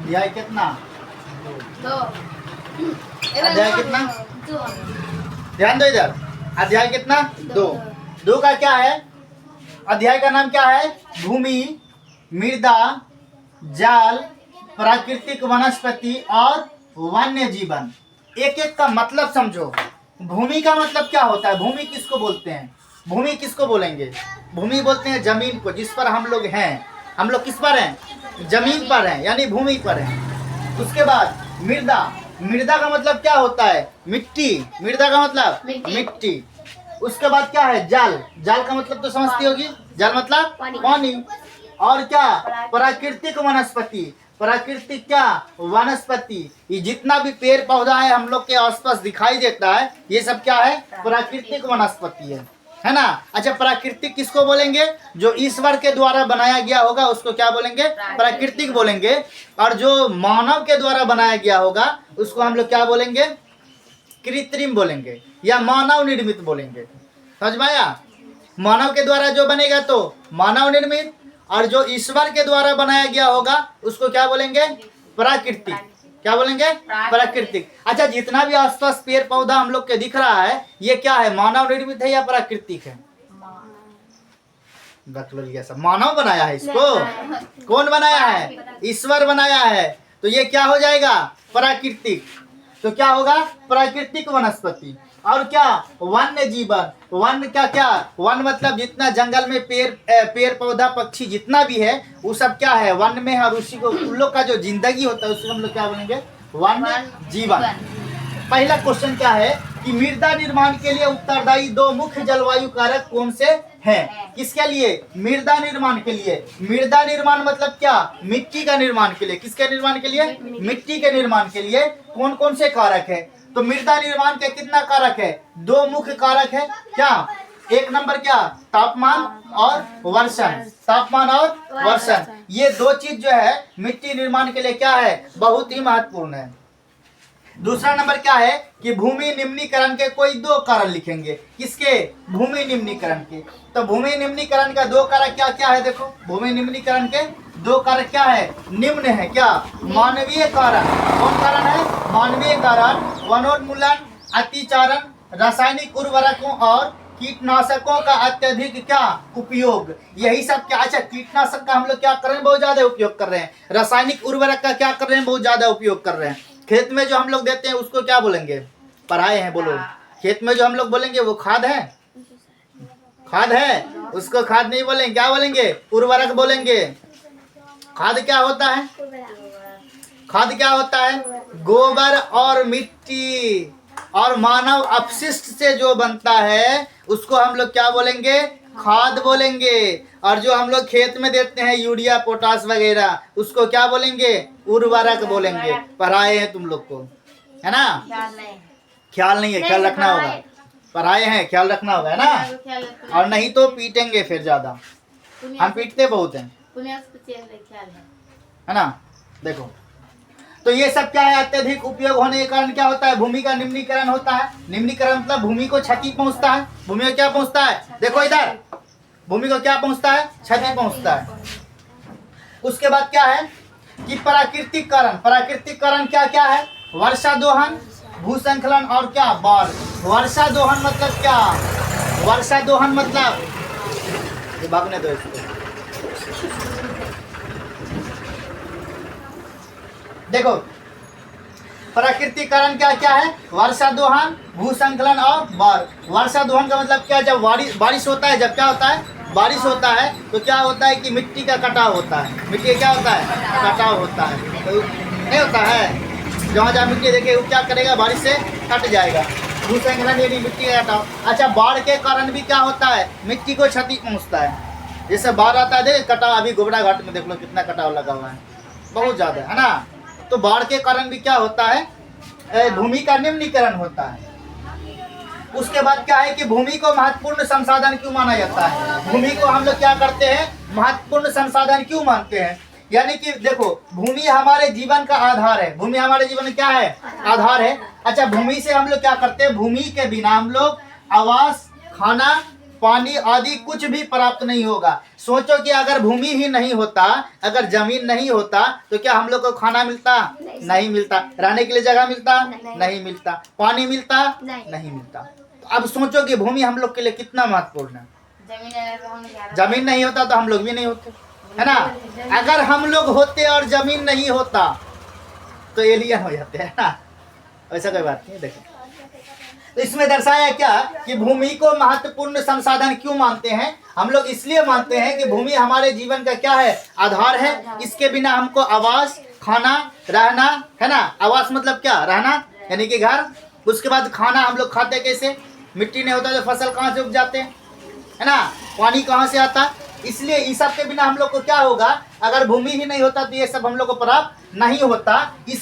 अध्याय कितना? 2 अध्याय कितना? 2 ध्यान दो इधर। अध्याय कितना? 2। 2 का क्या है? अध्याय का नाम क्या है? भूमि, मृदा, जल, प्राकृतिक वनस्पति और वन्य जीवन। एक एक का मतलब समझो। भूमि का मतलब क्या होता है? भूमि किसको बोलते हैं? भूमि किसको बोलेंगे? भूमि बोलते हैं जमीन को, जिस पर हम लोग हैं। हम लोग किस पर हैं? जमीन पर हैं, यानी भूमि पर हैं। उसके बाद मृदा। मृदा का मतलब क्या होता है? मिट्टी। मृदा का मतलब मिट्टी। उसके बाद क्या है? जल। जल का मतलब तो समझती होगी। जल मतलब पानी। और क्या? प्राकृतिक वनस्पति। प्राकृतिक क्या? वनस्पति। ये जितना भी पेड़ पौधा है हम लोग के आसपास दिखाई देता है, ये सब क्या है? प्राकृतिक वनस्पति है ना। अच्छा, प्राकृतिक किसको बोलेंगे? जो ईश्वर के द्वारा बनाया गया होगा उसको क्या बोलेंगे? प्राकृतिक बोलेंगे। और जो मानव के द्वारा बनाया गया होगा उसको हम लोग क्या बोलेंगे? कृत्रिम बोलेंगे या मानव निर्मित बोलेंगे। समझ में आया? मानव के द्वारा जो बनेगा तो मानव निर्मित, और जो ईश्वर के द्वारा बनाया गया होगा उसको क्या बोलेंगे? प्राकृतिक। क्या बोलेंगे? प्राकृतिक। अच्छा, जितना भी आसपास पेड़ पौधा हम लोग के दिख रहा है, ये क्या है? मानव निर्मित है या प्राकृतिक है? सब मानव बनाया है इसको। कौन बनाया है? ईश्वर बनाया है। तो ये क्या हो जाएगा? प्राकृतिक। तो क्या होगा? प्राकृतिक वनस्पति। और क्या? वन्य जीवन। वन क्या? क्या वन मतलब जितना जंगल में पेड़ पौधा पक्षी जितना भी है वो सब क्या है? वन में है। और उसी को उन लोग का जो जिंदगी होता है उसको हम लोग क्या बोलेंगे? वन्य जीवन। पहला क्वेश्चन क्या है कि मृदा निर्माण के लिए उत्तरदायी 2 मुख्य जलवायु कारक कौन से हैं? किसके लिए? मृदा निर्माण के लिए। मृदा निर्माण मतलब क्या? मिट्टी का निर्माण के लिए। किसके निर्माण के लिए? मिट्टी के निर्माण के लिए कौन कौन से कारक है? तो मृदा निर्माण के कितना कारक है? 2 मुख्य कारक है। क्या? एक नंबर क्या? तापमान और वर्षण। तापमान और वर्षण, ये 2 चीज जो है मिट्टी निर्माण के लिए क्या है? बहुत ही महत्वपूर्ण है। दूसरा नंबर क्या है कि भूमि निम्नीकरण के कोई 2 कारण लिखेंगे। किसके? भूमि निम्नीकरण के। तो भूमि निम्नीकरण का 2 कारक क्या क्या है? देखो, भूमि निम्नीकरण के 2 कारक क्या है? निम्न है। क्या? मानवीय कारण। कौन कारण है? मानवीय कारण। वनोन्मूलन, अतिचारण, रासायनिक उर्वरकों और कीटनाशकों का अत्यधिक क्या? उपयोग। यही सब क्या? अच्छा, कीटनाशक का हम लोग क्या कर रहे हैं? बहुत ज्यादा उपयोग कर रहे हैं। रासायनिक उर्वरक का क्या कर रहे हैं? बहुत ज्यादा उपयोग कर रहे हैं। खेत में जो हम लोग देते हैं उसको क्या बोलेंगे? पढ़ाए हैं, बोलो। खेत में जो हम लोग बोलेंगे वो खाद है। खाद है, उसको खाद नहीं बोलेंगे। क्या बोलेंगे? उर्वरक बोलेंगे। खाद क्या होता है? खाद क्या होता है? गोबर और मिट्टी और मानव अपशिष्ट से जो बनता है उसको हम लोग क्या बोलेंगे? खाद बोलेंगे। और जो हम लोग खेत में देते हैं यूरिया पोटास वगैरह उसको क्या बोलेंगे? उर्वरक बोलेंगे। पढ़ाए हैं तुम लोग को, है ना? ख्याल नहीं है, ख्याल रखना होगा। पढ़ाए हैं, ख्याल रखना होगा, है ना? और नहीं तो पीटेंगे फिर ज्यादा। हम पीटते बहुत हैं, है ना? देखो, तो ये सब क्या है? अत्यधिक उपयोग होने के कारण क्या होता है? भूमि का निम्नीकरण होता है। निम्नीकरण मतलब भूमि को क्षति पहुंचता है। भूमि को क्या पहुंचता है? देखो इधर, भूमि को क्या पहुंचता है? क्षति पहुंचता है। उसके बाद क्या है कि प्राकृतिक कारण। प्राकृतिक कारण क्या क्या है? वर्षा दोहन, भूसंकलन और क्या? बाढ़। वर्षा दोहन मतलब क्या? वर्षा दोहन मतलब भागने दो इसको। देखो, प्राकृतिक कारण क्या क्या है? वर्षा दोहन, भूसंकलन और बाढ़। वर्षा दोहन का मतलब क्या? जब बारिश होता है, जब क्या होता है? बारिश होता है तो क्या होता है कि मिट्टी का कटाव होता है। मिट्टी का क्या होता है? कटाव होता है। तो नहीं होता है, जहाँ जहाँ मिट्टी देखे वो क्या करेगा? बारिश से कट जाएगा। भूसंकलन यानी मिट्टी का कटाव। अच्छा, बाढ़ के कारण भी क्या होता है? मिट्टी को क्षति पहुँचता है। जैसे बाढ़ आता है, देख कटाव, अभी गोबरा घाट में देख लो कितना कटाव लगा हुआ है, बहुत ज़्यादा, है ना? तो बाढ़ के कारण भी क्या होता है? भूमि का निम्नीकरण होता है। उसके बाद क्या है कि भूमि को महत्वपूर्ण संसाधन क्यों माना जाता है? भूमि को हम लोग क्या करते हैं? महत्वपूर्ण संसाधन क्यों मानते हैं? यानी कि देखो, भूमि हमारे जीवन का आधार है। भूमि हमारे जीवन में क्या है? आधार है। अच्छा, भूमि से हम लोग क्या करते हैं? भूमि के बिना हम लोग आवास, खाना, पानी आदि कुछ भी प्राप्त नहीं होगा। सोचो कि अगर भूमि ही नहीं होता, अगर जमीन नहीं होता, तो क्या हम लोग को खाना मिलता? नहीं मिलता। रहने के लिए जगह मिलता? नहीं मिलता। पानी मिलता? नहीं मिलता। तो अब सोचो कि भूमि हम लोग के लिए कितना महत्वपूर्ण है। जमीन नहीं होता तो हम लोग भी नहीं होते, है ना। अगर हम लोग होते और जमीन नहीं होता तो एलियन हो जाते, है ना। ऐसा कोई बात नहीं। देखो, तो इसमें दर्शाया क्या कि भूमि को महत्वपूर्ण संसाधन क्यों मानते हैं हम लोग? इसलिए मानते हैं कि भूमि हमारे जीवन का क्या है? आधार है। इसके बिना हमको आवास, खाना, रहना, है ना। आवास मतलब क्या? रहना, यानी कि घर। उसके बाद खाना हम लोग खाते कैसे? मिट्टी नहीं होता तो फसल कहाँ से उग जाते हैं, है ना। पानी कहाँ से आता? इसलिए इस सब के बिना हम लोग को क्या होगा? अगर भूमि ही नहीं होता तो ये सब हम लोग को प्राप्त नहीं होता। इस